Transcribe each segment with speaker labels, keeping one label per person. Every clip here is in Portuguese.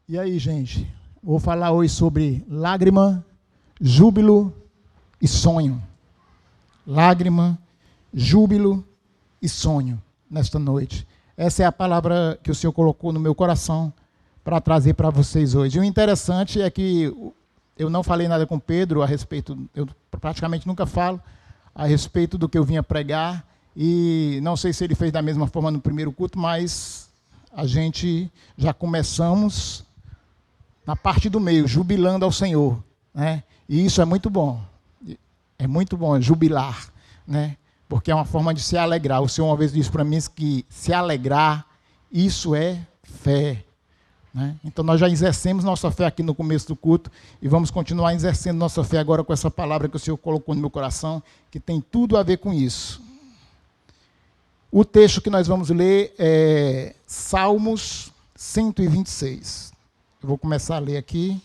Speaker 1: E aí, gente? Vou falar hoje sobre lágrima, júbilo e sonho. Lágrima, júbilo e sonho nesta noite. Essa é a palavra que o Senhor colocou no meu coração para trazer para vocês hoje. E o interessante é que eu não falei nada com Pedro a respeito, eu praticamente nunca falo a respeito do que eu vinha pregar, e não sei se ele fez da mesma forma no primeiro culto, mas a gente já começamos na parte do meio, jubilando ao Senhor, né? E isso é muito bom jubilar, né? Porque é uma forma de se alegrar. O Senhor uma vez disse para mim que se alegrar, isso é fé, né? Então nós já exercemos nossa fé aqui no começo do culto e vamos continuar exercendo nossa fé agora com essa palavra que o Senhor colocou no meu coração, que tem tudo a ver com isso. O texto que nós vamos ler é Salmos 126. Eu vou começar a ler aqui.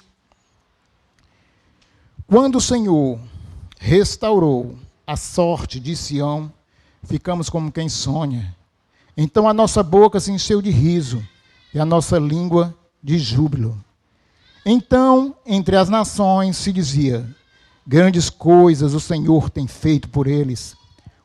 Speaker 1: Quando o Senhor restaurou a sorte de Sião, ficamos como quem sonha. Então a nossa boca se encheu de riso e a nossa língua de júbilo. Então, entre as nações se dizia: grandes coisas o Senhor tem feito por eles.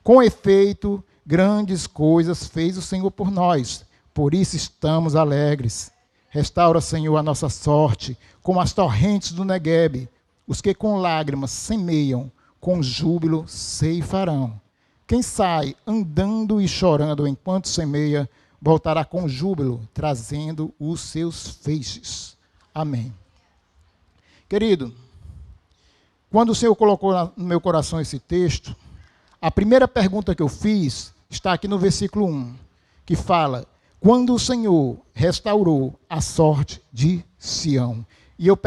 Speaker 1: Com efeito, grandes coisas fez o Senhor por nós, por isso estamos alegres. Restaura, Senhor, a nossa sorte, como as torrentes do Neguebe. Os que com lágrimas semeiam, com júbilo ceifarão. Quem sai andando e chorando enquanto semeia, voltará com júbilo, trazendo os seus feixes. Amém. Querido, quando o Senhor colocou no meu coração esse texto, a primeira pergunta que eu fiz está aqui no versículo 1, que fala: quando o Senhor restaurou a sorte de Sião. E eu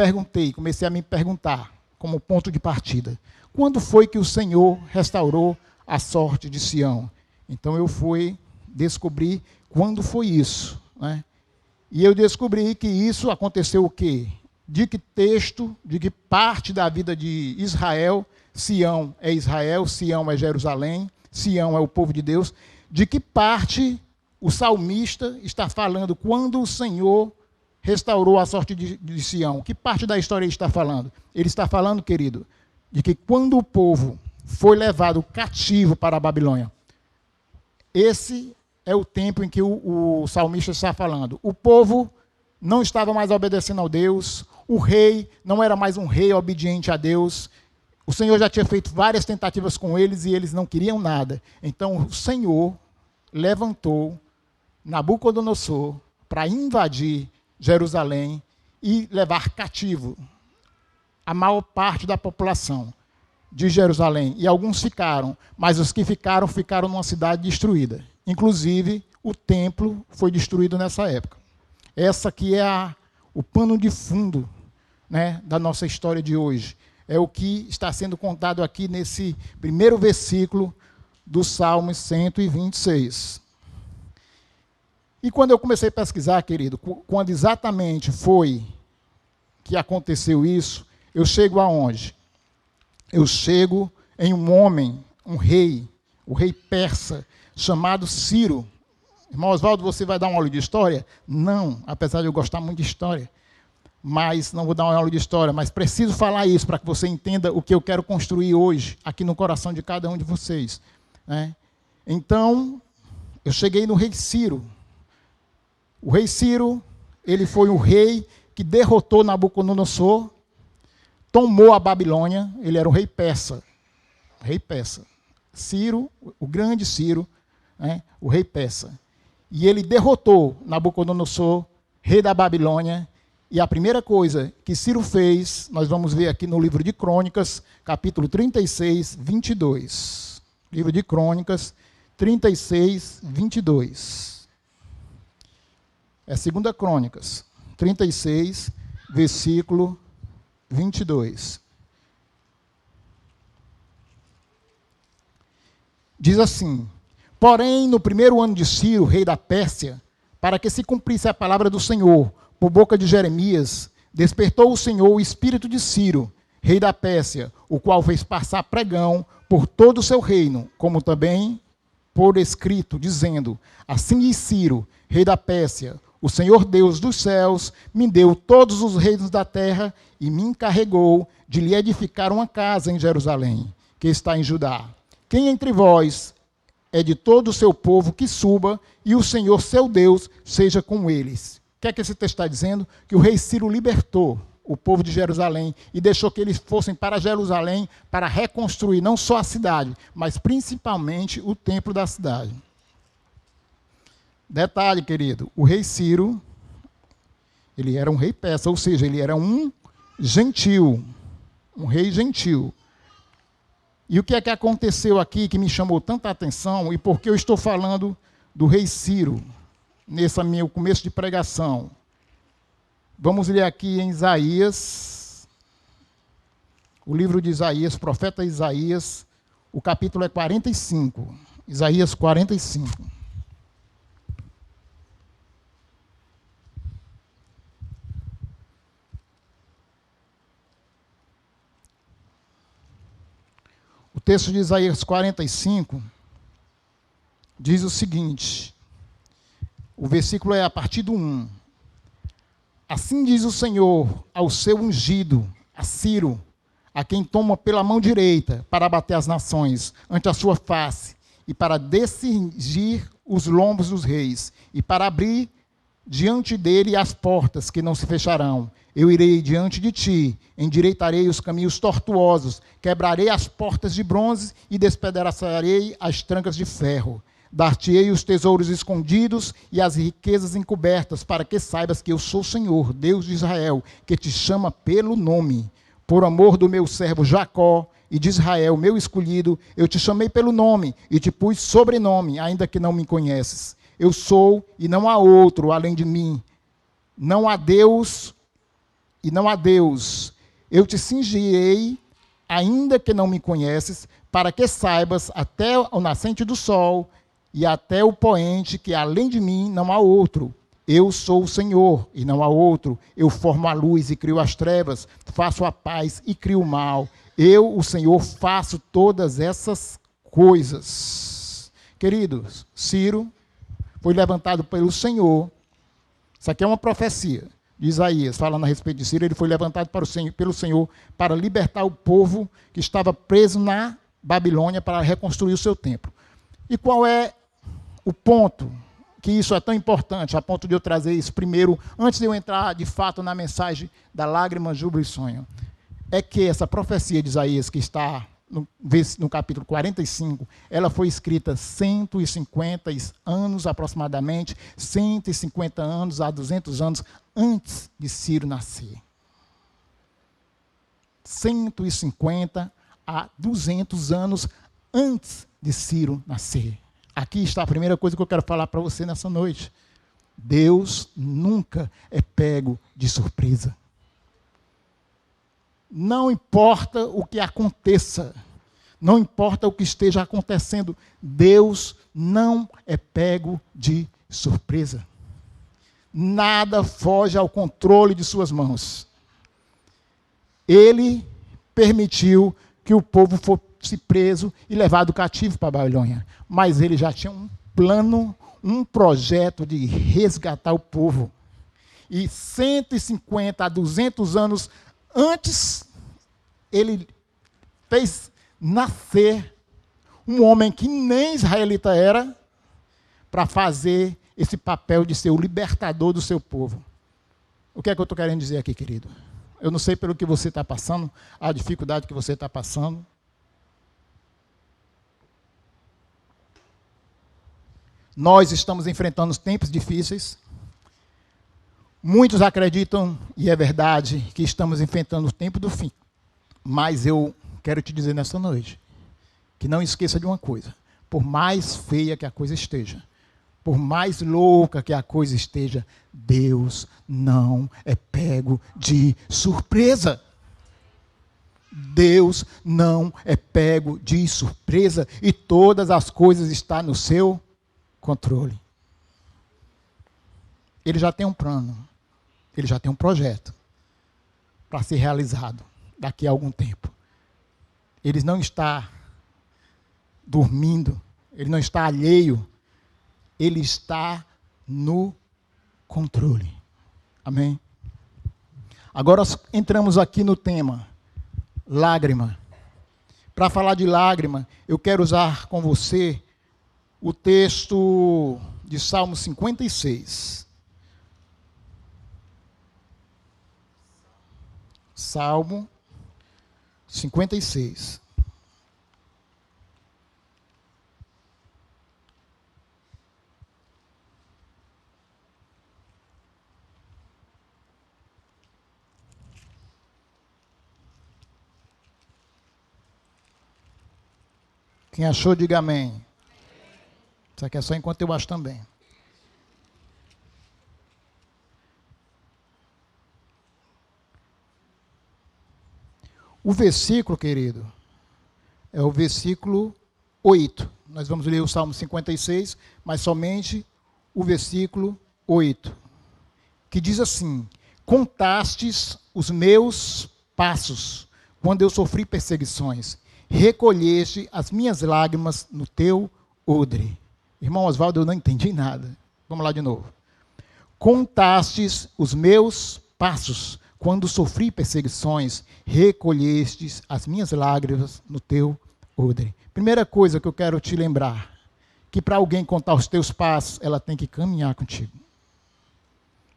Speaker 1: comecei a me perguntar, como ponto de partida, quando foi que o Senhor restaurou a sorte de Sião? Então eu fui descobrir quando foi isso, né? E eu descobri que isso aconteceu o quê? De que texto, de que parte da vida de Israel, Sião é Israel, Sião é Jerusalém, Sião é o povo de Deus, de que parte o salmista está falando quando o Senhor restaurou a sorte de Sião? Que parte da história ele está falando? Ele está falando, querido, de que quando o povo foi levado cativo para a Babilônia, esse é o tempo em que o salmista está falando. O povo não estava mais obedecendo a Deus, o rei não era mais um rei obediente a Deus. O Senhor já tinha feito várias tentativas com eles e eles não queriam nada. Então o Senhor levantou Nabucodonosor para invadir Jerusalém e levar cativo a maior parte da população de Jerusalém. E alguns ficaram, mas os que ficaram, ficaram numa cidade destruída. Inclusive, o templo foi destruído nessa época. Essa aqui é o pano de fundo, né, da nossa história de hoje. É o que está sendo contado aqui nesse primeiro versículo do Salmo 126. E quando eu comecei a pesquisar, querido, quando exatamente foi que aconteceu isso, eu chego aonde? Eu chego em um homem, um rei, o rei persa, chamado Ciro. Irmão Oswaldo, você vai dar uma aula de história? Não, apesar de eu gostar muito de história. Mas não vou dar uma aula de história, mas preciso falar isso para que você entenda o que eu quero construir hoje, aqui no coração de cada um de vocês, né? Então, eu cheguei no rei Ciro. O rei Ciro, ele foi o rei que derrotou Nabucodonosor, tomou a Babilônia. Ele era o rei persa. Rei persa. Ciro, o grande Ciro, né, o rei persa. E ele derrotou Nabucodonosor, rei da Babilônia. E a primeira coisa que Ciro fez, nós vamos ver aqui no livro de Crônicas, capítulo 36, 22. Livro de Crônicas, 36, 22. É 2 Crônicas, 36, versículo 22. Diz assim: porém, no primeiro ano de Ciro, rei da Pérsia, para que se cumprisse a palavra do Senhor, por boca de Jeremias, despertou o Senhor o espírito de Ciro, rei da Pérsia, o qual fez passar pregão por todo o seu reino, como também por escrito, dizendo: assim diz Ciro, rei da Pérsia, O Senhor Deus dos céus me deu todos os reinos da terra e me encarregou de lhe edificar uma casa em Jerusalém, que está em Judá. Quem entre vós é de todo o seu povo que suba, e o Senhor seu Deus seja com eles. O que é que esse texto está dizendo? Que o rei Ciro libertou o povo de Jerusalém e deixou que eles fossem para Jerusalém para reconstruir não só a cidade, mas principalmente o templo da cidade. Detalhe, querido, o rei Ciro, ele era um rei persa, ou seja, ele era um gentil, um rei gentil. E o que é que aconteceu aqui que me chamou tanta atenção e por que eu estou falando do rei Ciro nesse meu começo de pregação? Vamos ler aqui em Isaías, o livro de Isaías, profeta Isaías, o capítulo é 45, Isaías 45. O texto de Isaías 45 diz o seguinte, o versículo é a partir do 1. Assim diz o Senhor ao seu ungido, a Ciro, a quem toma pela mão direita para abater as nações ante a sua face, e para descingir os lombos dos reis, e para abrir diante dele as portas que não se fecharão. Eu irei diante de ti, endireitarei os caminhos tortuosos, quebrarei as portas de bronze e despedaçarei as trancas de ferro. Dar-te-ei os tesouros escondidos e as riquezas encobertas, para que saibas que eu sou o Senhor, Deus de Israel, que te chama pelo nome. Por amor do meu servo Jacó e de Israel, meu escolhido, eu te chamei pelo nome e te pus sobrenome, ainda que não me conheces. Eu sou e não há outro além de mim. Não há Deus e não há Deus. Eu te cingirei, ainda que não me conheces, para que saibas até o nascente do sol e até o poente que além de mim não há outro. Eu sou o Senhor e não há outro. Eu formo a luz e crio as trevas, faço a paz e crio o mal. Eu, o Senhor, faço todas essas coisas. Queridos, Ciro foi levantado pelo Senhor. Isso aqui é uma profecia de Isaías, falando a respeito de Ciro. Ele foi levantado pelo Senhor para libertar o povo que estava preso na Babilônia para reconstruir o seu templo. E qual é o ponto que isso é tão importante, a ponto de eu trazer isso primeiro, antes de eu entrar de fato na mensagem da lágrima, júbilo e sonho? É que essa profecia de Isaías, que está no capítulo 45, ela foi escrita 150 anos aproximadamente, 150 anos a 200 anos antes de Ciro nascer. 150 a 200 anos antes de Ciro nascer. Aqui está a primeira coisa que eu quero falar para você nessa noite. Deus nunca é pego de surpresa. Não importa o que aconteça, não importa o que esteja acontecendo, Deus não é pego de surpresa. Nada foge ao controle de suas mãos. Ele permitiu que o povo fosse preso e levado cativo para a Babilônia, mas ele já tinha um plano, um projeto de resgatar o povo. E 150 a 200 anos antes, ele fez nascer um homem que nem israelita era, para fazer esse papel de ser o libertador do seu povo. O que é que eu estou querendo dizer aqui, querido? Eu não sei pelo que você está passando, a dificuldade que você está passando. Nós estamos enfrentando tempos difíceis. Muitos acreditam, e é verdade, que estamos enfrentando o tempo do fim. Mas eu quero te dizer nessa noite, que não esqueça de uma coisa. Por mais feia que a coisa esteja, por mais louca que a coisa esteja, Deus não é pego de surpresa. Deus não é pego de surpresa e todas as coisas estão no seu controle. Ele já tem um plano, ele já tem um projeto para ser realizado daqui a algum tempo. Ele não está dormindo, ele não está alheio, ele está no controle. Amém? Agora entramos aqui no tema, lágrima. Para falar de lágrima, eu quero usar com você o texto de Salmo 56. Salmo 56. Quem achou, diga amém. Isso aqui é só enquanto eu acho também. O versículo, querido, é o versículo 8. Nós vamos ler o Salmo 56, mas somente o versículo 8, que diz assim: contastes os meus passos, quando eu sofri perseguições, recolheste as minhas lágrimas no teu odre. Irmão Oswaldo, eu não entendi nada. Vamos lá de novo. Contastes os meus passos, quando sofri perseguições, recolhestes as minhas lágrimas no teu odre. Primeira coisa que eu quero te lembrar, que para alguém contar os teus passos, ela tem que caminhar contigo.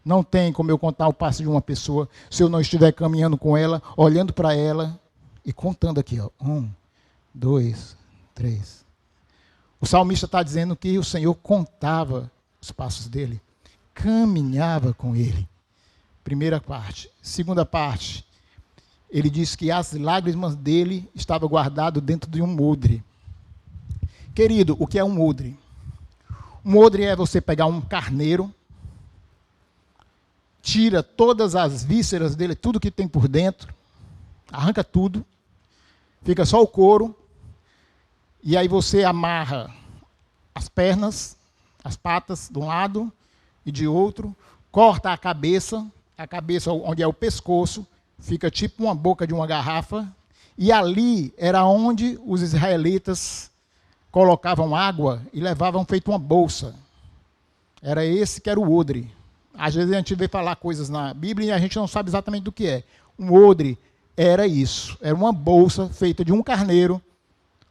Speaker 1: Não tem como eu contar o passo de uma pessoa se eu não estiver caminhando com ela, olhando para ela e contando aqui, ó. 1, 2, 3. O salmista está dizendo que o Senhor contava os passos dele, caminhava com ele. Primeira parte. Segunda parte, ele diz que as lágrimas dele estavam guardadas dentro de um odre. Querido, o que é um odre? Um odre é você pegar um carneiro, tira todas as vísceras dele, tudo que tem por dentro, arranca tudo, fica só o couro, e aí você amarra as pernas, as patas de um lado e de outro, corta a cabeça onde é o pescoço, fica tipo uma boca de uma garrafa, e ali era onde os israelitas colocavam água e levavam feito uma bolsa. Era esse que era o odre. Às vezes a gente vê falar coisas na Bíblia e a gente não sabe exatamente do que é. Um odre era isso, era uma bolsa feita de um carneiro.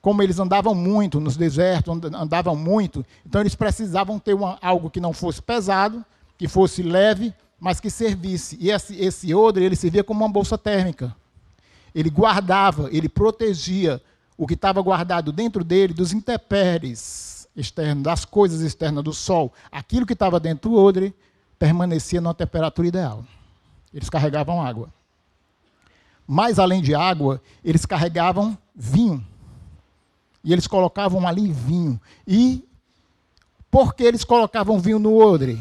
Speaker 1: Como eles andavam muito nos desertos, andavam muito, então eles precisavam ter algo que não fosse pesado, que fosse leve, mas que servisse. E esse odre, ele servia como uma bolsa térmica. Ele guardava, ele protegia o que estava guardado dentro dele dos intempéries externos, das coisas externas do sol. Aquilo que estava dentro do odre permanecia numa temperatura ideal. Eles carregavam água. Mas, além de água, eles carregavam vinho. E eles colocavam ali vinho. E por que eles colocavam vinho no odre?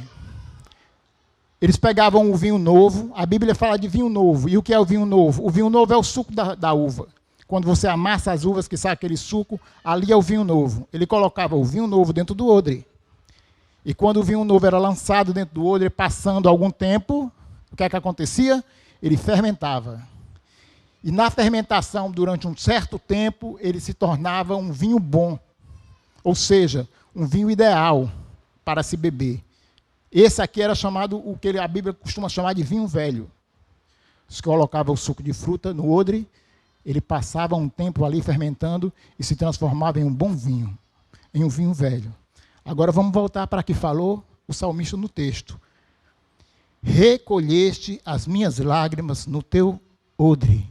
Speaker 1: Eles pegavam o vinho novo, a Bíblia fala de vinho novo. E o que é o vinho novo? O vinho novo é o suco da uva. Quando você amassa as uvas, que sai aquele suco, ali é o vinho novo. Ele colocava o vinho novo dentro do odre. E quando o vinho novo era lançado dentro do odre, passando algum tempo, o que é que acontecia? Ele fermentava. E na fermentação, durante um certo tempo, ele se tornava um vinho bom. Ou seja, um vinho ideal para se beber. Esse aqui era chamado, o que a Bíblia costuma chamar de vinho velho. Se colocava o suco de fruta no odre, ele passava um tempo ali fermentando e se transformava em um bom vinho, em um vinho velho. Agora vamos voltar para que falou o salmista no texto. Recolheste as minhas lágrimas no teu odre.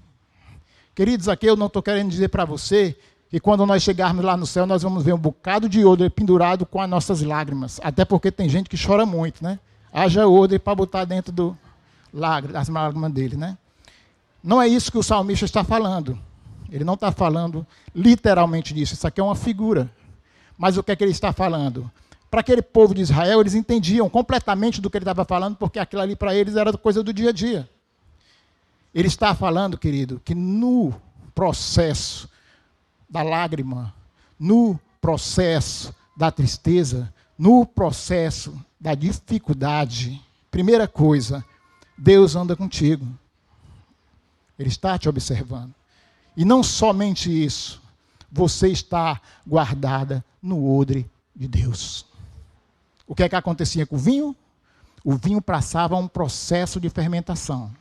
Speaker 1: Queridos, aqui eu não estou querendo dizer para você que quando nós chegarmos lá no céu, nós vamos ver um bocado de odre pendurado com as nossas lágrimas. Até porque tem gente que chora muito, né? Haja odre para botar dentro das lágrimas dele, né? Não é isso que o salmista está falando. Ele não está falando literalmente disso. Isso aqui é uma figura. Mas o que é que ele está falando? Para aquele povo de Israel, eles entendiam completamente do que ele estava falando, porque aquilo ali para eles era coisa do dia a dia. Ele está falando, querido, que no processo da lágrima, no processo da tristeza, no processo da dificuldade, primeira coisa, Deus anda contigo. Ele está te observando. E não somente isso, você está guardada no odre de Deus. O que é que acontecia com o vinho? O vinho passava um processo de fermentação.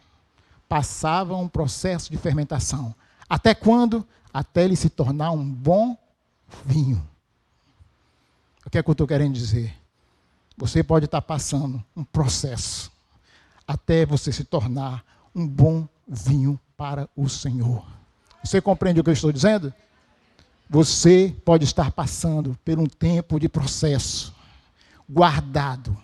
Speaker 1: Passava um processo de fermentação. Até quando? Até ele se tornar um bom vinho. O que é que eu estou querendo dizer? Você pode estar passando um processo até você se tornar um bom vinho para o Senhor. Você compreende o que eu estou dizendo? Você pode estar passando por um tempo de processo, guardado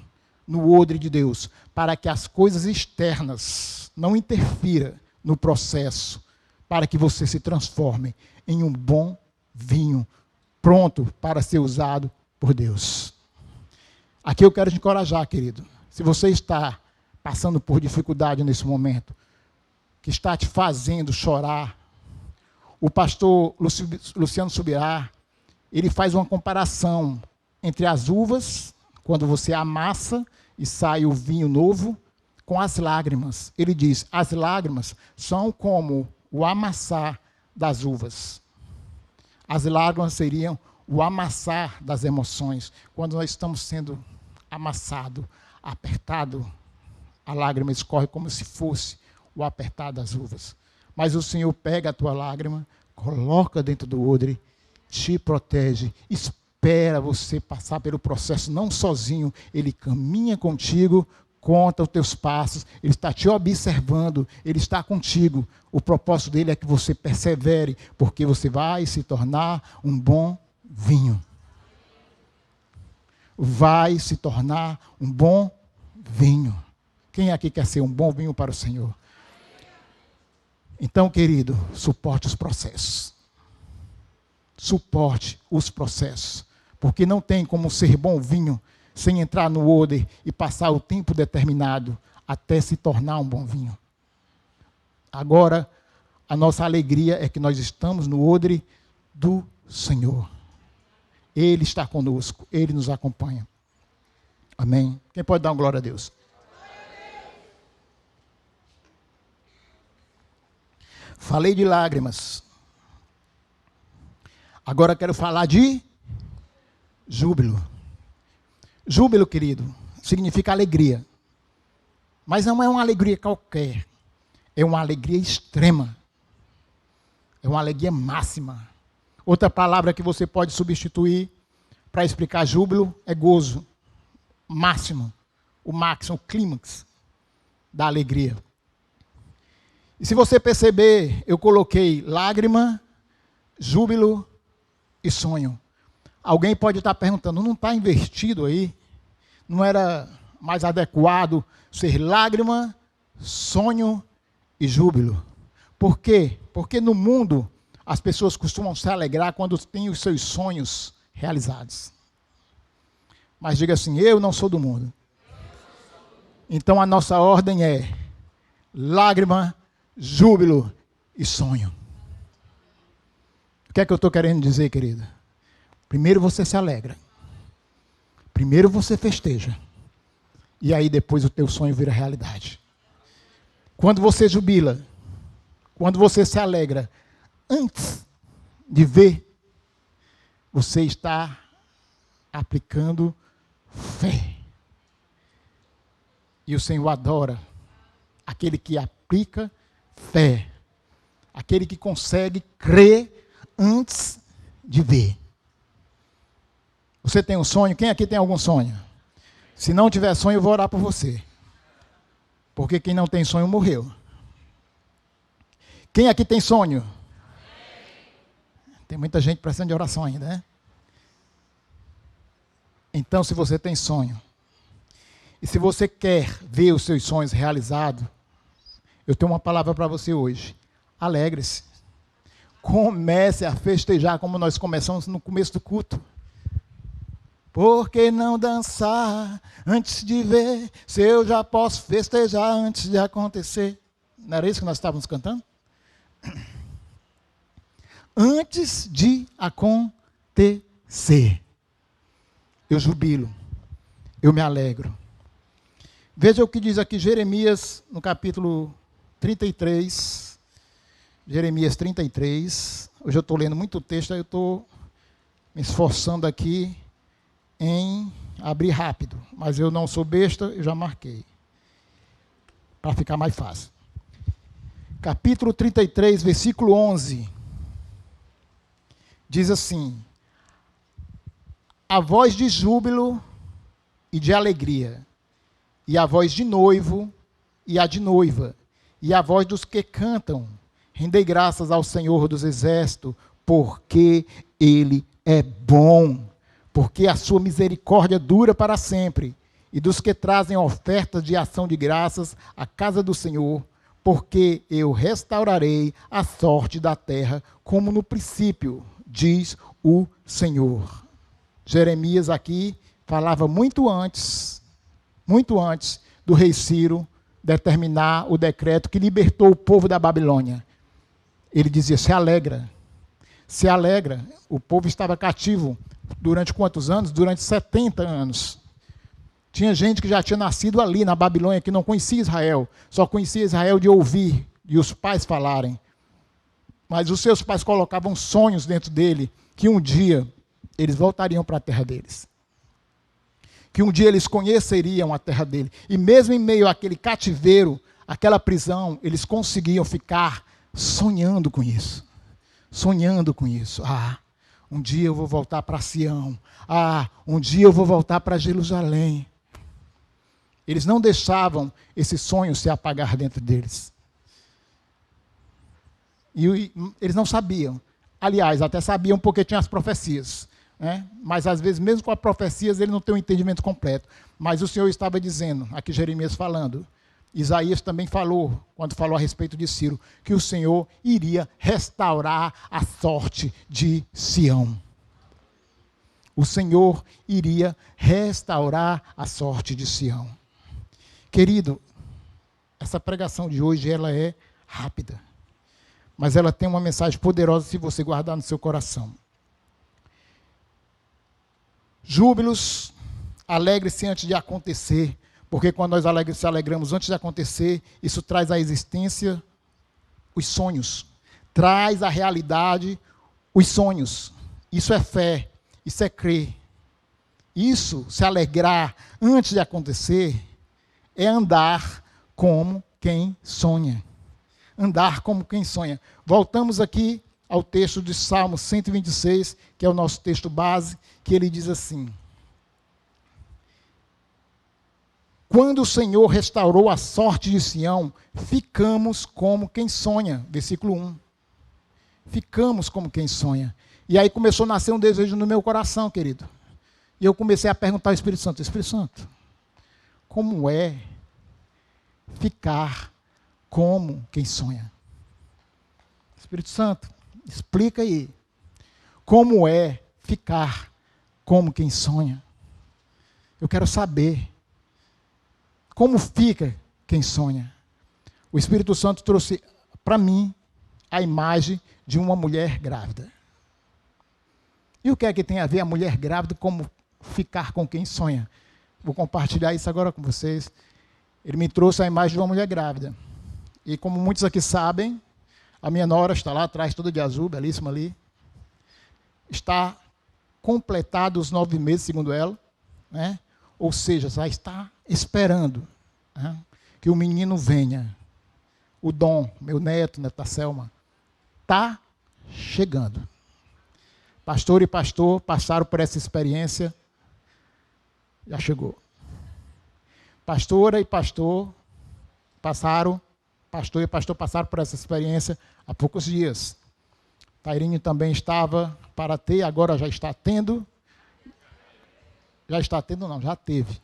Speaker 1: no odre de Deus, para que as coisas externas não interfiram no processo, para que você se transforme em um bom vinho, pronto para ser usado por Deus. Aqui eu quero te encorajar, querido. Se você está passando por dificuldade nesse momento, que está te fazendo chorar, o pastor Luciano Subirá, ele faz uma comparação entre as uvas, quando você amassa e sai o vinho novo, com as lágrimas. Ele diz, as lágrimas são como o amassar das uvas. As lágrimas seriam o amassar das emoções. Quando nós estamos sendo amassado, apertado, a lágrima escorre como se fosse o apertar das uvas. Mas o Senhor pega a tua lágrima, coloca dentro do odre, te protege, espera você passar pelo processo, não sozinho, ele caminha contigo, conta os teus passos, ele está te observando, ele está contigo. O propósito dele é que você persevere, porque você vai se tornar um bom vinho. Vai se tornar um bom vinho. Quem aqui quer ser um bom vinho para o Senhor? Então, querido, suporte os processos. Suporte os processos. Porque não tem como ser bom vinho sem entrar no odre e passar o tempo determinado até se tornar um bom vinho. Agora, a nossa alegria é que nós estamos no odre do Senhor. Ele está conosco, Ele nos acompanha. Amém? Quem pode dar uma glória a Deus? Falei de lágrimas. Agora quero falar de júbilo. Júbilo, querido, significa alegria. Mas não é uma alegria qualquer. É uma alegria extrema. É uma alegria máxima. Outra palavra que você pode substituir para explicar júbilo é gozo. Máximo. O máximo, o clímax da alegria. E se você perceber, eu coloquei lágrima, júbilo e sonho. Alguém pode estar perguntando, não está invertido aí? Não era mais adequado ser lágrima, sonho e júbilo? Por quê? Porque no mundo as pessoas costumam se alegrar quando têm os seus sonhos realizados. Mas diga assim, eu não sou do mundo. Então a nossa ordem é lágrima, júbilo e sonho. O que é que eu estou querendo dizer, querida? Primeiro você se alegra. Primeiro você festeja. E aí depois o teu sonho vira realidade. Quando você jubila, quando você se alegra, antes de ver, você está aplicando fé. E o Senhor adora aquele que aplica fé. Aquele que consegue crer antes de ver. Você tem um sonho? Quem aqui tem algum sonho? Se não tiver sonho, eu vou orar por você. Porque quem não tem sonho morreu. Quem aqui tem sonho? Tem muita gente precisando de oração ainda, né? Então, se você tem sonho, e se você quer ver os seus sonhos realizados, eu tenho uma palavra para você hoje. Alegre-se. Comece a festejar como nós começamos no começo do culto. Por que não dançar antes de ver, se eu já posso festejar antes de acontecer? Não era isso que nós estávamos cantando? Antes de acontecer, eu jubilo, eu me alegro. Veja o que diz aqui Jeremias, no capítulo 33. Jeremias 33. Hoje eu estou lendo muito texto, aí eu estou me esforçando aqui em abrir rápido, mas eu não sou besta, eu já marquei, para ficar mais fácil. Capítulo 33, versículo 11, diz assim: a voz de júbilo e de alegria, e a voz de noivo e a de noiva, e a voz dos que cantam, rendei graças ao Senhor dos Exércitos, porque Ele é bom, porque a sua misericórdia dura para sempre, e dos que trazem ofertas de ação de graças à casa do Senhor, porque eu restaurarei a sorte da terra, como no princípio, diz o Senhor. Jeremias aqui falava muito antes do rei Ciro determinar o decreto que libertou o povo da Babilônia. Ele dizia: se alegra. O povo estava cativo durante quantos anos? Durante 70 anos. Tinha gente que já tinha nascido ali na Babilônia, que não conhecia Israel, só conhecia Israel de ouvir e os pais falarem. Mas os seus pais colocavam sonhos dentro dele, que um dia eles voltariam para a terra deles. Que um dia eles conheceriam a terra dele. E mesmo em meio àquele cativeiro, aquela prisão, eles conseguiam ficar sonhando com isso. Sonhando com isso. Ah, um dia eu vou voltar para Sião. Ah, um dia eu vou voltar para Jerusalém. Eles não deixavam esse sonho se apagar dentro deles. E eles não sabiam. Aliás, até sabiam porque tinham as profecias. Né? Mas às vezes, mesmo com as profecias, ele não tem um entendimento completo. Mas o Senhor estava dizendo, aqui Jeremias falando, Isaías também falou, quando falou a respeito de Ciro, que o Senhor iria restaurar a sorte de Sião. O Senhor iria restaurar a sorte de Sião. Querido, essa pregação de hoje ela é rápida, mas ela tem uma mensagem poderosa se você guardar no seu coração. Júbilos, alegre-se antes de acontecer, porque quando nós se alegramos antes de acontecer, isso traz à existência os sonhos, traz à realidade os sonhos. Isso é fé, isso é crer. Isso, se alegrar antes de acontecer, é andar como quem sonha. Andar como quem sonha. Voltamos aqui ao texto de Salmo 126, que é o nosso texto base, que ele diz assim: quando o Senhor restaurou a sorte de Sião, ficamos como quem sonha. Versículo 1. Ficamos como quem sonha. E aí começou a nascer um desejo no meu coração, querido. E eu comecei a perguntar ao Espírito Santo: Espírito Santo, como é ficar como quem sonha? Espírito Santo, explica aí. Como é ficar como quem sonha? Eu quero saber. Como fica quem sonha? O Espírito Santo trouxe para mim a imagem de uma mulher grávida. E o que é que tem a ver a mulher grávida como ficar com quem sonha? Vou compartilhar isso agora com vocês. Ele me trouxe a imagem de uma mulher grávida. E como muitos aqui sabem, a minha nora está lá atrás, toda de azul, belíssima ali. Está completado os 9 meses, segundo ela, né? Ou seja, já está esperando, né, que o menino venha. O Dom, meu neto, neta Selma, está chegando. Pastor e pastor passaram por essa experiência, já chegou. Pastora e pastor passaram por essa experiência há poucos dias. Tairinho também estava para ter, agora já está tendo. Já está tendo, não, já teve.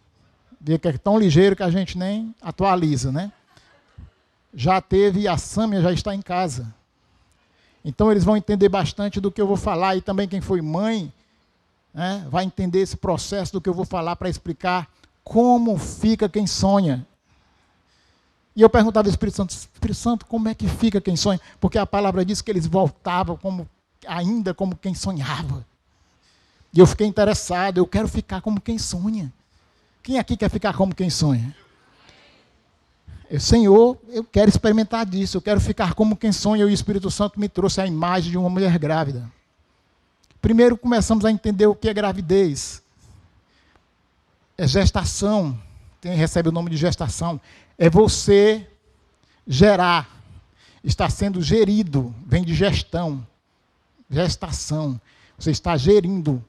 Speaker 1: Vê que é tão ligeiro que a gente nem atualiza, né? Já teve e a Sâmia já está em casa. Então eles vão entender bastante do que eu vou falar, e também quem foi mãe, né, vai entender esse processo do que eu vou falar para explicar como fica quem sonha. E eu perguntava ao Espírito Santo, como é que fica quem sonha? Porque a palavra diz que eles voltavam ainda como quem sonhava. E eu fiquei interessado, eu quero ficar como quem sonha. Quem aqui quer ficar como quem sonha? Senhor, eu quero experimentar disso, eu quero ficar como quem sonha, e o Espírito Santo me trouxe a imagem de uma mulher grávida. Primeiro começamos a entender o que é gravidez. é gestação, recebe o nome de gestação, é você gerar, está sendo gerido, vem de gestão, gestação. Você está gerindo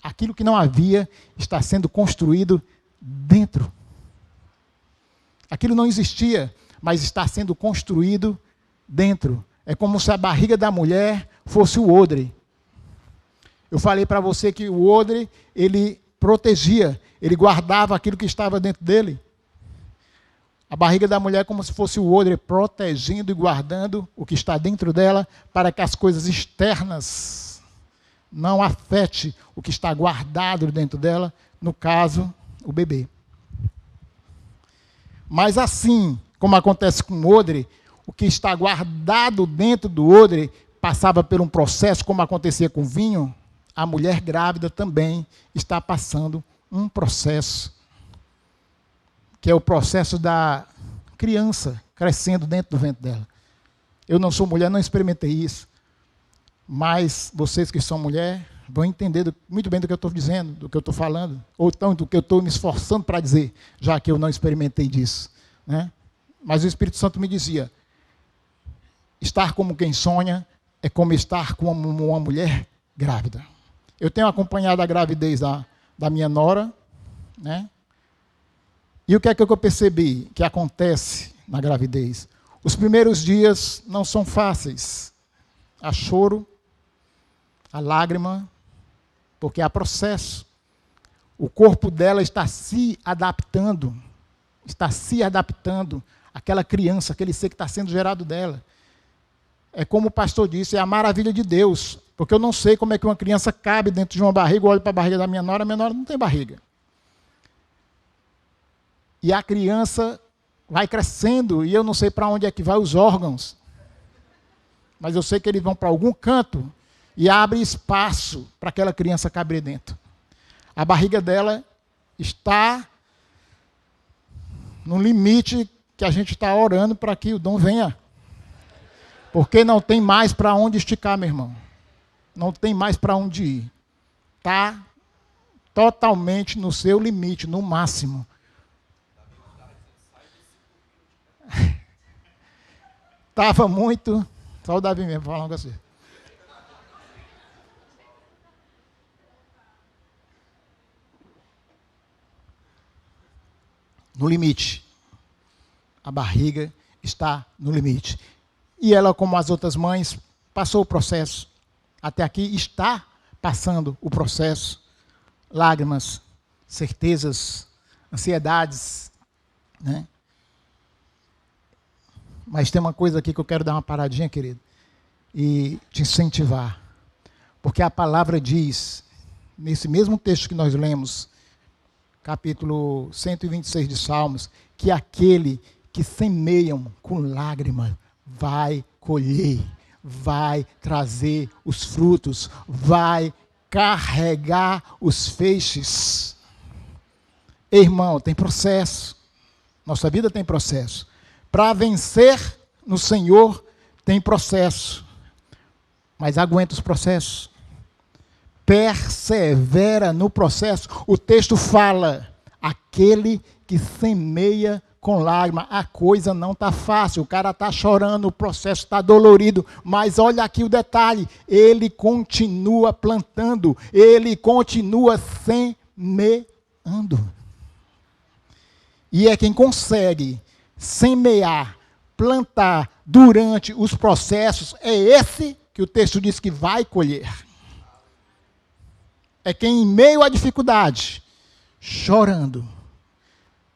Speaker 1: aquilo que não havia, está sendo construído dentro. Aquilo não existia, mas está sendo construído dentro. É como se a barriga da mulher fosse o odre. Eu falei para você que o odre, ele protegia, ele guardava aquilo que estava dentro dele. A barriga da mulher é como se fosse o odre, protegendo e guardando o que está dentro dela, para que as coisas externas não afetem o que está guardado dentro dela, no caso, o bebê. Mas assim, como acontece com o odre, o que está guardado dentro do odre passava por um processo, como acontecia com o vinho, a mulher grávida também está passando um processo, que é o processo da criança crescendo dentro do ventre dela. Eu não sou mulher, não experimentei isso, mas vocês que são mulher vão entender muito bem do que eu estou dizendo, do que eu estou falando, ou então do que eu estou me esforçando para dizer, já que eu não experimentei disso, né? Mas o Espírito Santo me dizia, estar como quem sonha é como estar como uma mulher grávida. Eu tenho acompanhado a gravidez da minha nora, né? E o que é que eu percebi que acontece na gravidez? Os primeiros dias não são fáceis. Há choro, há lágrima, porque há processo. O corpo dela está se adaptando àquela criança, aquele ser que está sendo gerado dela. É como o pastor disse, é a maravilha de Deus, porque eu não sei como é que uma criança cabe dentro de uma barriga, eu olho para a barriga da minha nora não tem barriga. E a criança vai crescendo, e eu não sei para onde é que vai os órgãos, mas eu sei que eles vão para algum canto e abre espaço para aquela criança caber dentro. A barriga dela está no limite que a gente está orando para que o dom venha. Porque não tem mais para onde esticar, meu irmão. Não tem mais para onde ir. Está totalmente no seu limite, no máximo. Estava muito... Só o Davi mesmo falando com você. No limite. A barriga está no limite. E ela, como as outras mães, passou o processo. Até aqui está passando o processo. Lágrimas, certezas, ansiedades, né? Mas tem uma coisa aqui que eu quero dar uma paradinha, querido, e te incentivar. Porque a palavra diz, nesse mesmo texto que nós lemos, capítulo 126 de Salmos, que aquele que semeiam com lágrimas vai colher, vai trazer os frutos, vai carregar os feixes. Irmão, tem processo. Nossa vida tem processo. Para vencer no Senhor, tem processo. Mas aguenta os processos. Persevera no processo. O texto fala, aquele que semeia com lágrima, a coisa não está fácil, o cara está chorando, o processo está dolorido, mas olha aqui o detalhe, ele continua plantando, ele continua semeando. E é quem consegue semear, plantar durante os processos, é esse que o texto diz que vai colher. É quem em meio à dificuldade, chorando,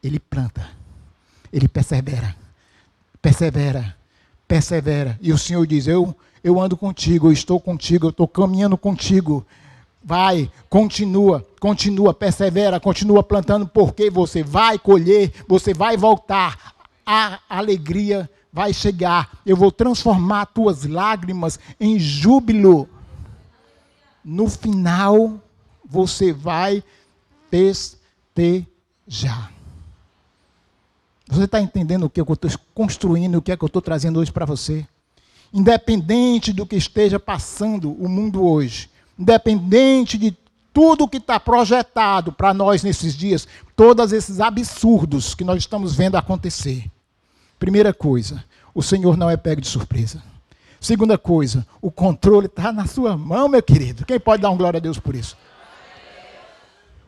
Speaker 1: ele planta. Ele persevera, persevera, persevera. E o Senhor diz, eu ando contigo, eu estou contigo, eu estou caminhando contigo. Vai, continua, persevera, continua plantando, porque você vai colher, você vai voltar. A alegria vai chegar. Eu vou transformar tuas lágrimas em júbilo. No final, você vai festejar. Você está entendendo o que eu estou construindo, o que é que eu estou trazendo hoje para você? Independente do que esteja passando o mundo hoje, independente de tudo que está projetado para nós nesses dias, todos esses absurdos que nós estamos vendo acontecer. Primeira coisa, o Senhor não é pego de surpresa. Segunda coisa, o controle está na sua mão, meu querido. Quem pode dar um glória a Deus por isso?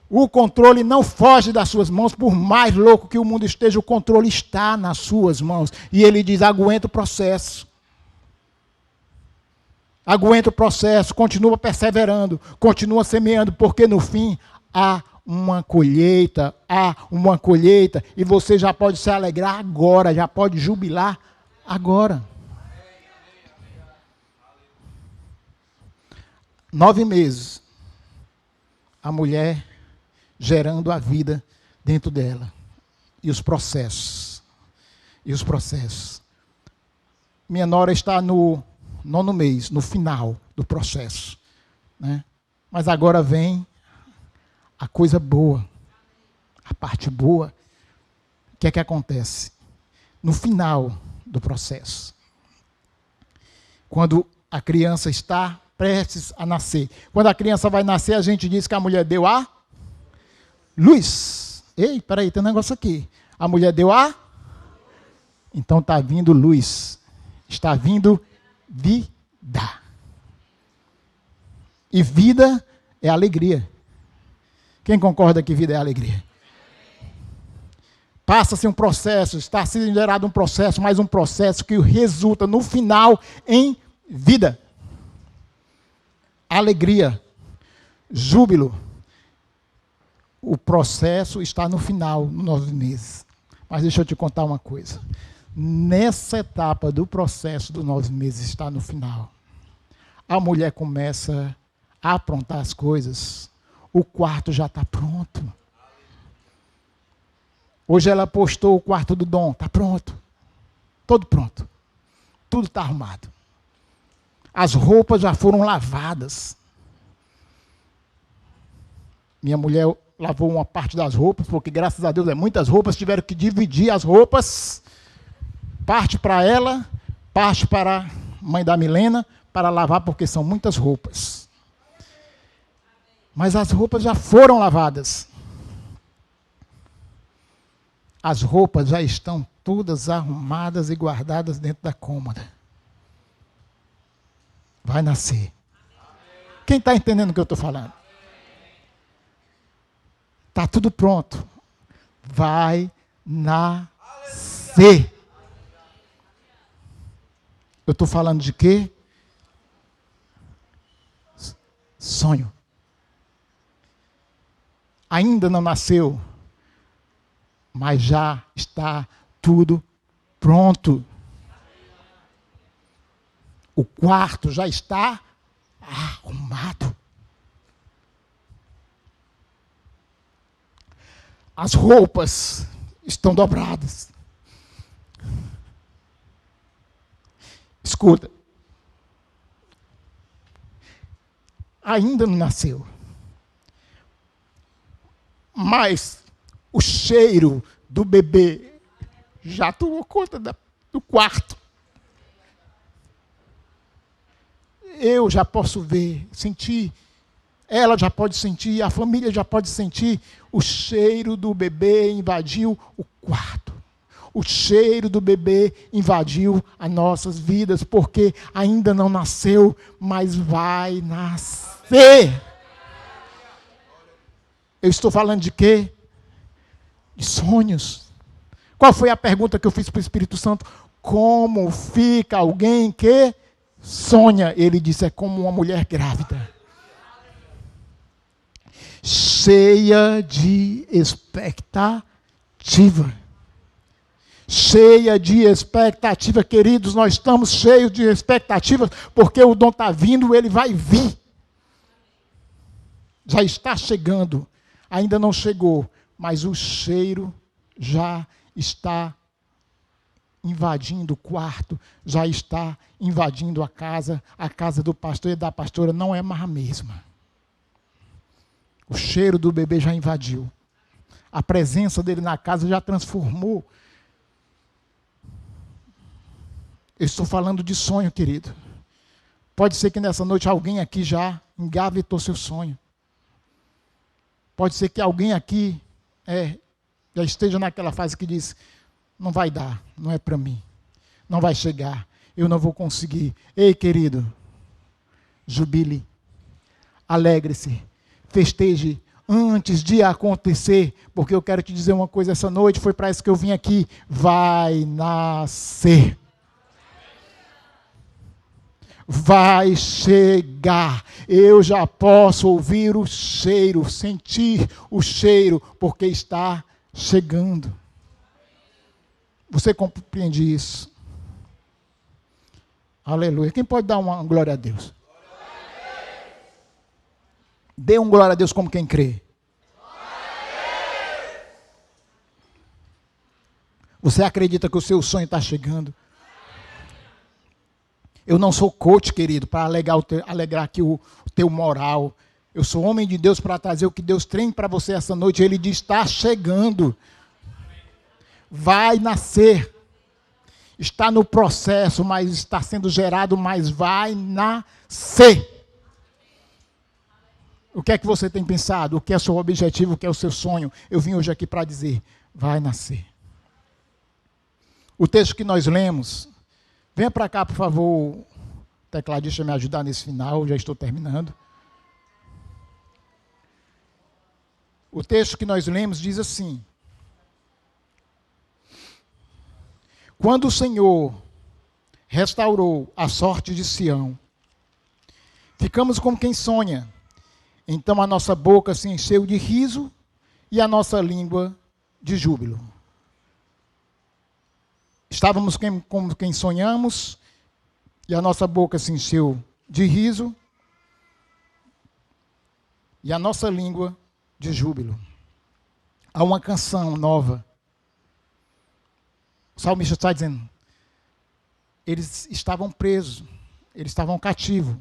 Speaker 1: O controle não foge das suas mãos, por mais louco que o mundo esteja, o controle está nas suas mãos. E ele diz, aguenta o processo. Aguenta o processo, continua perseverando, continua semeando, porque no fim há uma colheita, e você já pode se alegrar agora, já pode jubilar agora. 9 meses, a mulher gerando a vida dentro dela. E os processos. Minha nora está no 9º mês, no final do processo. Né? Mas agora vem a coisa boa, a parte boa. O que é que acontece? No final do processo. Quando a criança está prestes a nascer. Quando a criança vai nascer, a gente diz que a mulher deu a luz. Ei, peraí, tem um negócio aqui. A mulher deu a... Então está vindo luz. Está vindo vida. E vida é alegria. Quem concorda que vida é alegria? Passa-se um processo, está sendo gerado um processo, mais um processo que resulta no final em vida. Alegria, júbilo. O processo está no final, nos 9 meses. Mas deixa eu te contar uma coisa. Nessa etapa do processo dos 9 meses, está no final. A mulher começa a aprontar as coisas. O quarto já está pronto. Hoje ela postou o quarto do Dom. Está pronto. Todo pronto. Tudo está arrumado. As roupas já foram lavadas. Minha mulher lavou uma parte das roupas, porque graças a Deus muitas roupas, tiveram que dividir as roupas. Parte para ela, parte para a mãe da Milena, para lavar, porque são muitas roupas. Mas as roupas já foram lavadas. As roupas já estão todas arrumadas e guardadas dentro da cômoda. Vai nascer. Quem está entendendo o que eu estou falando? Está tudo pronto. Vai nascer. Eu estou falando de quê? Sonho. Ainda não nasceu, mas já está tudo pronto. O quarto já está arrumado. As roupas estão dobradas. Escuta. Ainda não nasceu. Mas o cheiro do bebê já tomou conta do quarto. Eu já posso ver, sentir, ela já pode sentir, a família já pode sentir, o cheiro do bebê invadiu o quarto. O cheiro do bebê invadiu as nossas vidas, porque ainda não nasceu, mas vai nascer. Eu estou falando de quê? De sonhos. Qual foi a pergunta que eu fiz para o Espírito Santo? Como fica alguém que sonha? Ele disse, é como uma mulher grávida. Cheia de expectativa. Cheia de expectativa, queridos, nós estamos cheios de expectativas, porque o dom está vindo, ele vai vir. Já está chegando. Ainda não chegou, mas o cheiro já está invadindo o quarto, já está invadindo a casa do pastor e da pastora não é mais a mesma. O cheiro do bebê já invadiu. A presença dele na casa já transformou. Eu estou falando de sonho, querido. Pode ser que nessa noite alguém aqui já engavetou seu sonho. Pode ser que alguém aqui já esteja naquela fase que diz, não vai dar, não é para mim, não vai chegar, eu não vou conseguir. Ei, querido, jubile, alegre-se, festeje antes de acontecer, porque eu quero te dizer uma coisa essa noite, foi para isso que eu vim aqui, vai nascer. Vai chegar. Eu já posso ouvir o cheiro, sentir o cheiro, porque está chegando. Você compreende isso? Aleluia. Quem pode dar uma glória a Deus? Dê um glória a Deus como quem crê. Você acredita que o seu sonho está chegando? Eu não sou coach, querido, para alegrar aqui o teu moral. Eu sou homem de Deus para trazer o que Deus tem para você essa noite. Ele diz, está chegando. Vai nascer. Está no processo, mas está sendo gerado, mas vai nascer. O que é que você tem pensado? O que é o seu objetivo? O que é o seu sonho? Eu vim hoje aqui para dizer, vai nascer. O texto que nós lemos, venha para cá, por favor, tecladista, me ajudar nesse final, já estou terminando. O texto que nós lemos diz assim, quando o Senhor restaurou a sorte de Sião, ficamos como quem sonha. Então a nossa boca se encheu de riso e a nossa língua de júbilo. Estávamos como quem sonhamos e a nossa boca se encheu de riso e a nossa língua de júbilo. Há uma canção nova. O salmista está dizendo, eles estavam presos, eles estavam cativos,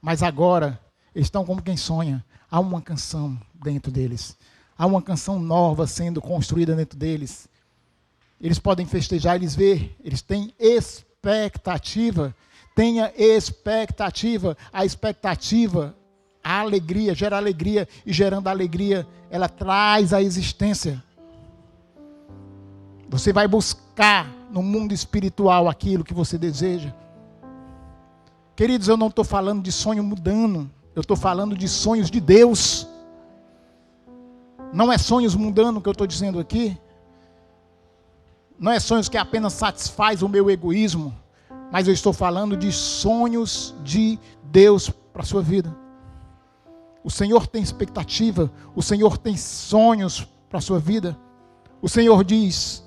Speaker 1: mas agora eles estão como quem sonha. Há uma canção dentro deles. Há uma canção nova sendo construída dentro deles. Eles podem festejar, eles têm expectativa. Tenha expectativa. A expectativa, a alegria, gera alegria. E gerando alegria, ela traz a existência. Você vai buscar no mundo espiritual aquilo que você deseja. Queridos, eu não estou falando de sonho mudando. Eu estou falando de sonhos de Deus. Não é sonhos mundano que eu estou dizendo aqui. Não é sonhos que apenas satisfaz o meu egoísmo. Mas eu estou falando de sonhos de Deus para a sua vida. O Senhor tem expectativa. O Senhor tem sonhos para a sua vida. O Senhor diz,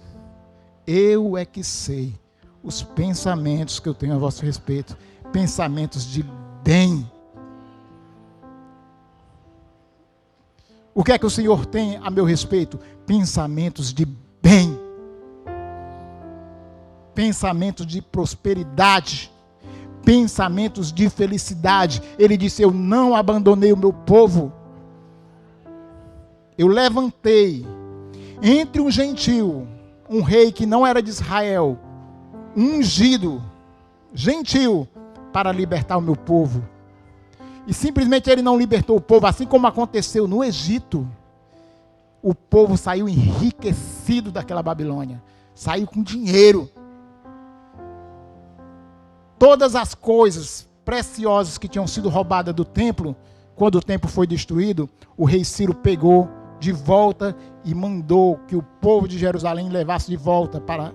Speaker 1: eu é que sei os pensamentos que eu tenho a vosso respeito. Pensamentos de bem. O que é que o Senhor tem a meu respeito? Pensamentos de bem. Pensamentos de prosperidade. Pensamentos de felicidade. Ele disse, eu não abandonei o meu povo. Eu levantei entre um gentil, um rei que não era de Israel, ungido, gentil, para libertar o meu povo. E simplesmente ele não libertou o povo, assim como aconteceu no Egito. O povo saiu enriquecido daquela Babilônia. Saiu com dinheiro. Todas as coisas preciosas que tinham sido roubadas do templo, quando o templo foi destruído, o rei Ciro pegou de volta e mandou que o povo de Jerusalém levasse de volta para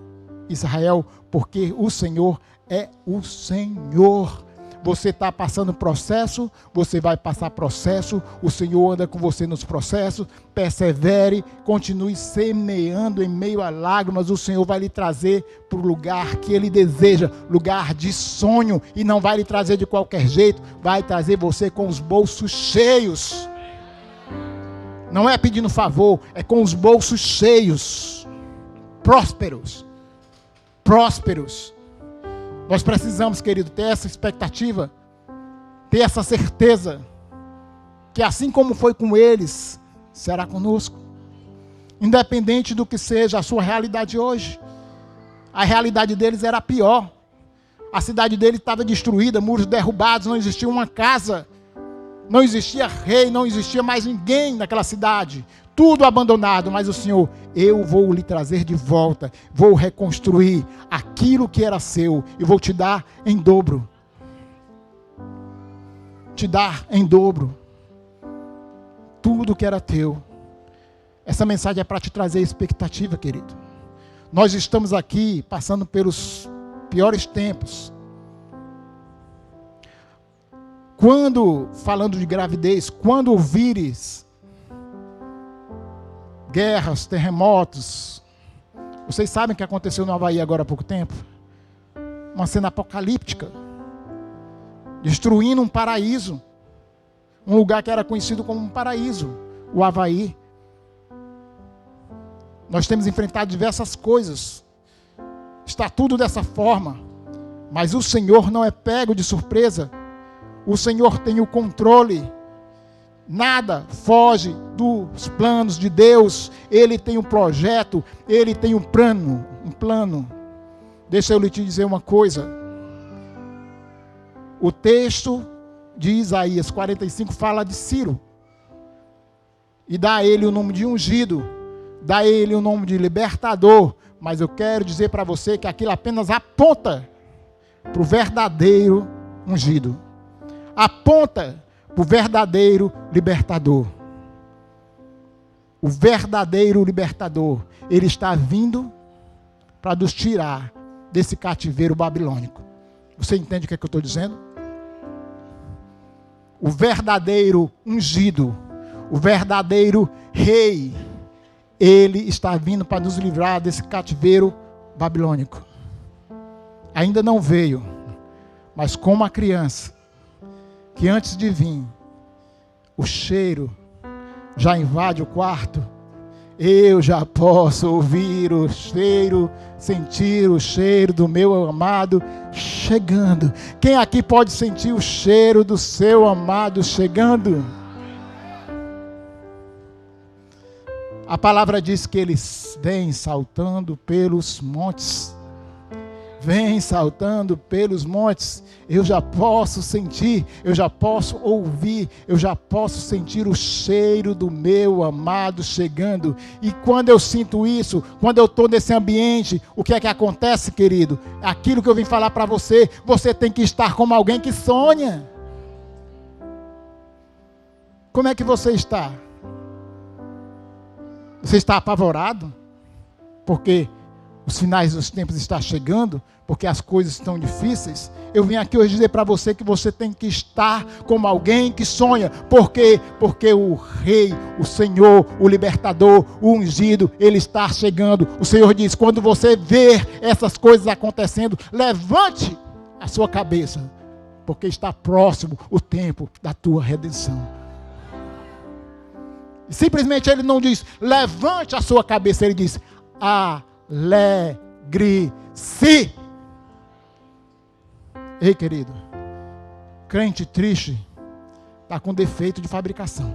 Speaker 1: Israel, porque o Senhor é o Senhor. Você está passando processo, você vai passar processo, o Senhor anda com você nos processos, persevere, continue semeando em meio a lágrimas, o Senhor vai lhe trazer para o lugar que Ele deseja, lugar de sonho, e não vai lhe trazer de qualquer jeito, vai trazer você com os bolsos cheios. Não é pedindo favor, é com os bolsos cheios, prósperos. Nós precisamos, querido, ter essa expectativa, ter essa certeza, que assim como foi com eles, será conosco. Independente do que seja a sua realidade hoje. A realidade deles era pior. A cidade deles estava destruída, muros derrubados, não existia uma casa, não existia rei, não existia mais ninguém naquela cidade. tudo abandonado, mas o Senhor, eu vou lhe trazer de volta, vou reconstruir aquilo que era seu e vou te dar em dobro. Te dar em dobro tudo que era teu. Essa mensagem é para te trazer expectativa, querido. Nós estamos aqui passando pelos piores tempos. Quando, falando de gravidez, quando ouvires guerras, terremotos, vocês sabem o que aconteceu no Havaí agora há pouco tempo? Uma cena apocalíptica, destruindo um paraíso, um lugar que era conhecido como um paraíso, o Havaí. Nós temos enfrentado diversas coisas, está tudo dessa forma, mas o Senhor não é pego de surpresa. O Senhor tem o controle. Nada foge dos planos de Deus. Ele tem um projeto, Ele tem um plano. Deixa eu lhe te dizer uma coisa. O texto de Isaías 45 fala de Ciro. E dá a ele o nome de ungido. Dá a ele o nome de libertador. Mas eu quero dizer para você que aquilo apenas aponta para o verdadeiro ungido. Aponta para o verdadeiro libertador. O verdadeiro libertador. Ele está vindo para nos tirar desse cativeiro babilônico. Você entende o que é que eu estou dizendo? O verdadeiro ungido, o verdadeiro rei, ele está vindo para nos livrar desse cativeiro babilônico. Ainda não veio, mas como a criança, que antes de vir, o cheiro já invade o quarto, eu já posso ouvir o cheiro, sentir o cheiro do meu amado chegando. Quem aqui pode sentir o cheiro do seu amado chegando? A palavra diz que eles vêm saltando pelos montes. Vem saltando pelos montes. Eu já posso sentir, eu já posso ouvir, eu já posso sentir o cheiro do meu amado chegando. E quando eu sinto isso, quando eu estou nesse ambiente, o que é que acontece, querido? Aquilo que eu vim falar para você, você tem que estar como alguém que sonha. Como é que você está? Você está apavorado? Porque os finais dos tempos estão chegando, porque as coisas estão difíceis. Eu vim aqui hoje dizer para você que você tem que estar como alguém que sonha. Por quê? Porque o Rei, o Senhor, o Libertador, o ungido, Ele está chegando. O Senhor diz, quando você ver essas coisas acontecendo, levante a sua cabeça, porque está próximo o tempo da tua redenção. E simplesmente Ele não diz, levante a sua cabeça, Ele diz, alegre-se. Ei, querido, crente triste está com defeito de fabricação.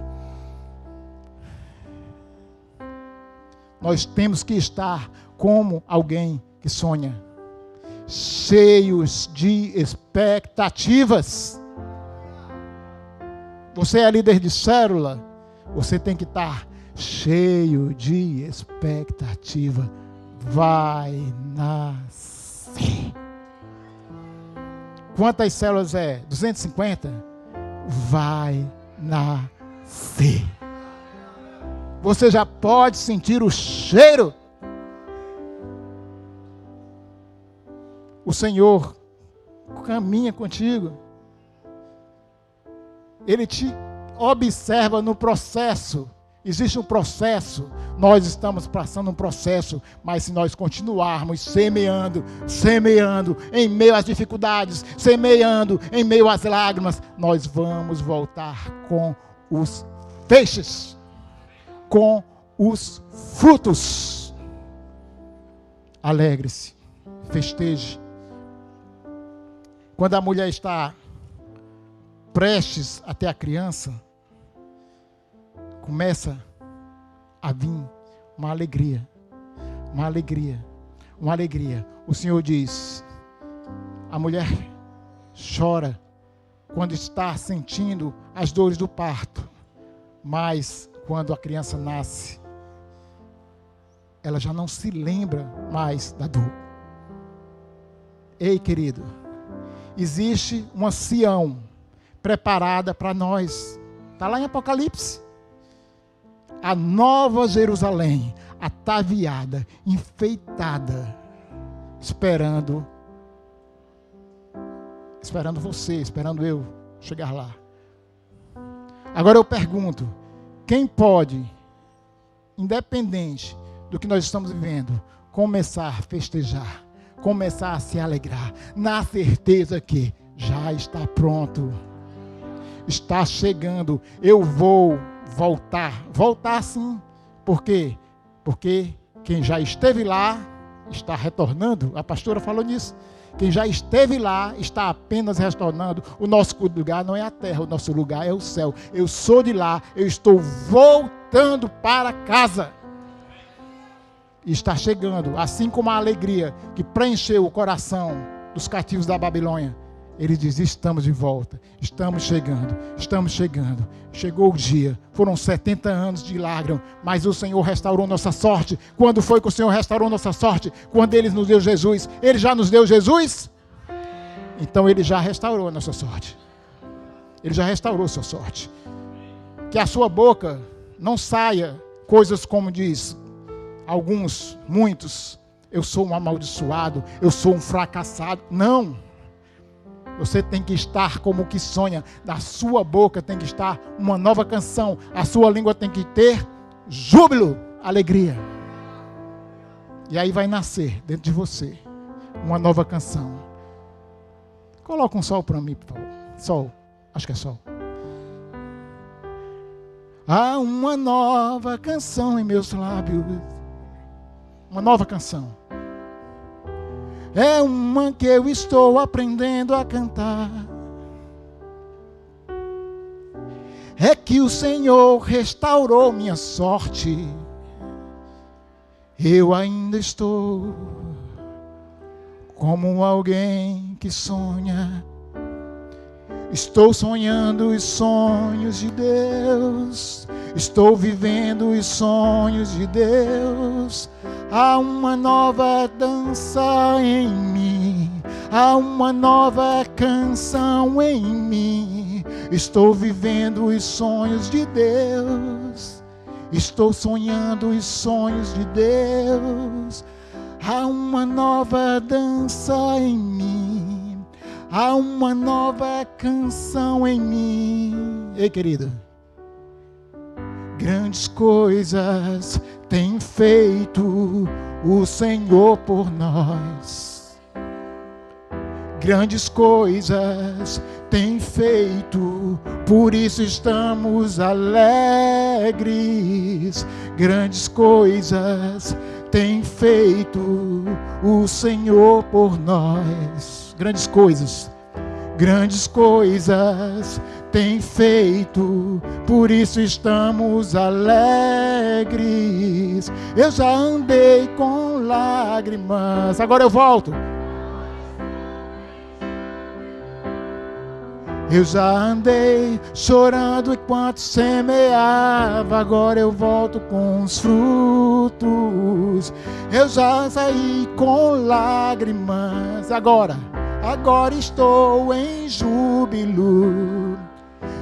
Speaker 1: Nós temos que estar como alguém que sonha, cheios de expectativas. Você é líder de célula, você tem que estar cheio de expectativa. Vai nascer. Quantas células é? 250? Vai nascer. Você já pode sentir o cheiro. O Senhor caminha contigo. Ele te observa no processo. Existe um processo, nós estamos passando um processo, mas se nós continuarmos semeando em meio às dificuldades, semeando em meio às lágrimas, nós vamos voltar com os feixes, com os frutos. Alegre-se, festeje. Quando a mulher está prestes a ter a criança, começa a vir uma alegria, uma alegria, uma alegria. O Senhor diz, a mulher chora quando está sentindo as dores do parto, mas quando a criança nasce, ela já não se lembra mais da dor. Ei, querido, existe uma Sião preparada para nós. Está lá em Apocalipse. A nova Jerusalém, ataviada, enfeitada, esperando você, esperando eu chegar lá. Agora eu pergunto, quem pode, independente do que nós estamos vivendo, começar a festejar, começar a se alegrar, na certeza que já está pronto, está chegando, eu vou voltar sim. Por quê? Porque quem já esteve lá está retornando. A pastora falou nisso. Quem já esteve lá está apenas retornando. O nosso lugar não é a terra, o nosso lugar é o céu. Eu sou de lá, eu estou voltando para casa. E está chegando, assim como a alegria que preencheu o coração dos cativos da Babilônia. Ele diz, estamos de volta, estamos chegando. Chegou o dia, foram 70 anos de lágrimas, mas o Senhor restaurou nossa sorte. Quando foi que o Senhor restaurou nossa sorte? Quando Ele nos deu Jesus. Ele já nos deu Jesus? Então Ele já restaurou a nossa sorte. Ele já restaurou a sua sorte. Que a sua boca não saia coisas como diz alguns, muitos, eu sou um amaldiçoado, eu sou um fracassado. Não. Você tem que estar como o que sonha. Na sua boca tem que estar uma nova canção. A sua língua tem que ter júbilo, alegria. E aí vai nascer dentro de você uma nova canção. Coloca um sol para mim, por favor. Sol, acho que é sol. Há uma nova canção em meus lábios. Uma nova canção. É uma que eu estou aprendendo a cantar. É que o Senhor restaurou minha sorte. Eu ainda estou como alguém que sonha. Estou sonhando os sonhos de Deus. Estou vivendo os sonhos de Deus. Há uma nova dança em mim. Há uma nova canção em mim. Estou vivendo os sonhos de Deus. Estou sonhando os sonhos de Deus. Há uma nova dança em mim. Há uma nova canção em mim. Ei, querido. Grandes coisas tem feito o Senhor por nós. Grandes coisas tem feito, por isso estamos alegres. Grandes coisas tem feito o Senhor por nós. Grandes coisas tem feito, por isso estamos alegres. Eu já andei com lágrimas, agora eu volto. Eu já andei chorando enquanto semeava, agora eu volto com os frutos. Eu já saí com lágrimas, agora estou em júbilo.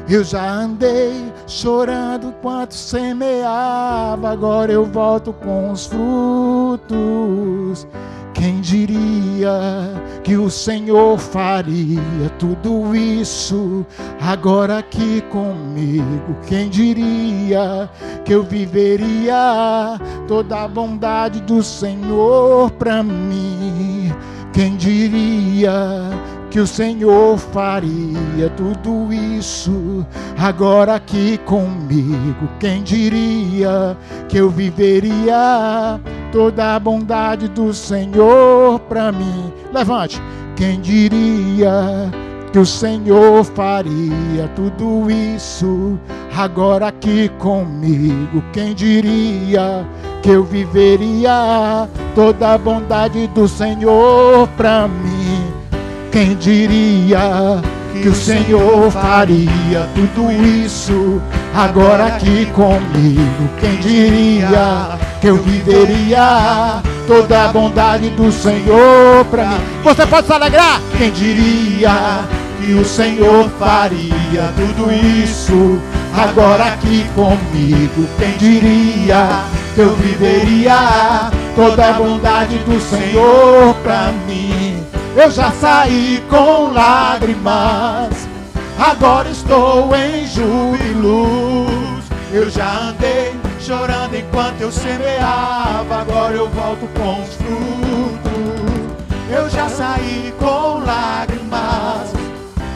Speaker 1: Eu já andei chorando enquanto semeava, agora eu volto com os frutos. Quem diria que o Senhor faria tudo isso agora aqui comigo? Quem diria que eu viveria toda a bondade do Senhor para mim? Quem diria que o Senhor faria tudo isso agora aqui comigo? Quem diria que eu viveria toda a bondade do Senhor para mim? Levante. Quem diria que o Senhor faria tudo isso agora aqui comigo? Quem diria que eu viveria toda a bondade do Senhor para mim? Quem diria que o Senhor faria tudo isso agora aqui comigo. Quem diria que eu viveria toda a bondade do Senhor pra mim? Você pode se alegrar? Quem diria que o Senhor faria tudo isso agora aqui comigo? Quem diria que eu viveria toda a bondade do Senhor pra mim? Eu já saí com lágrimas, agora estou em júbilos. Eu já andei chorando enquanto eu semeava, agora eu volto com os frutos. Eu já saí com lágrimas,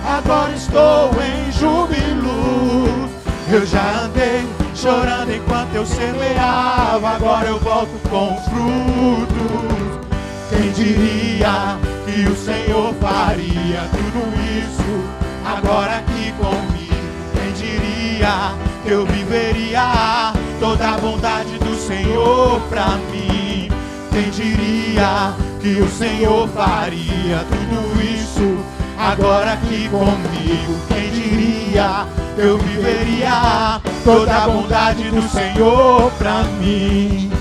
Speaker 1: agora estou em júbilos. Eu já andei chorando enquanto eu semeava, agora eu volto com os frutos. Quem diria que o Senhor faria tudo isso agora aqui comigo? Quem diria que eu viveria toda a bondade do Senhor pra mim? Quem diria que o Senhor faria tudo isso agora aqui comigo? Quem diria que eu viveria toda a bondade do Senhor pra mim?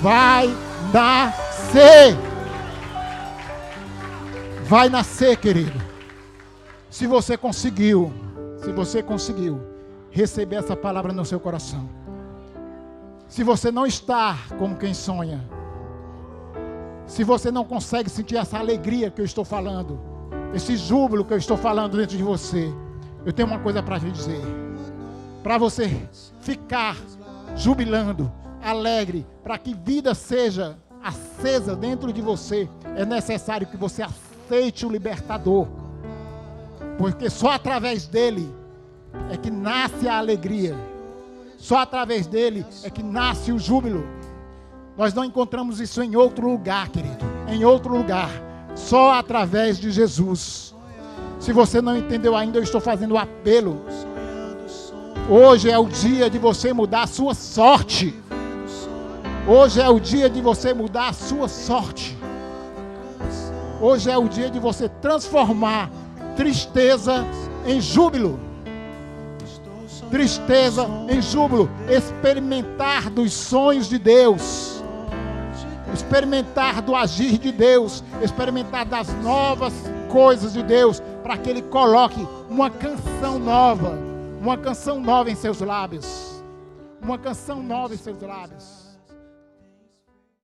Speaker 1: Vai nascer! Vai nascer, querido. Se você conseguiu receber essa palavra no seu coração. Se você não está como quem sonha. Se você não consegue sentir essa alegria que eu estou falando, esse júbilo que eu estou falando dentro de você, eu tenho uma coisa para te dizer. Para você ficar jubilando, alegre, para que vida seja acesa dentro de você, é necessário que você aceite o libertador, porque só através dele é que nasce a alegria, só através dele é que nasce o júbilo. Nós não encontramos isso em outro lugar, querido, em outro lugar, só através de Jesus. Se você não entendeu ainda, eu estou fazendo um apelo. Hoje é o dia de você mudar a sua sorte. Hoje é o dia de você mudar a sua sorte. Hoje é o dia de você transformar tristeza em júbilo. Tristeza em júbilo. Experimentar dos sonhos de Deus. Experimentar do agir de Deus. Experimentar das novas coisas de Deus. Para que Ele coloque uma canção nova. Uma canção nova em seus lábios. Uma canção nova em seus lábios.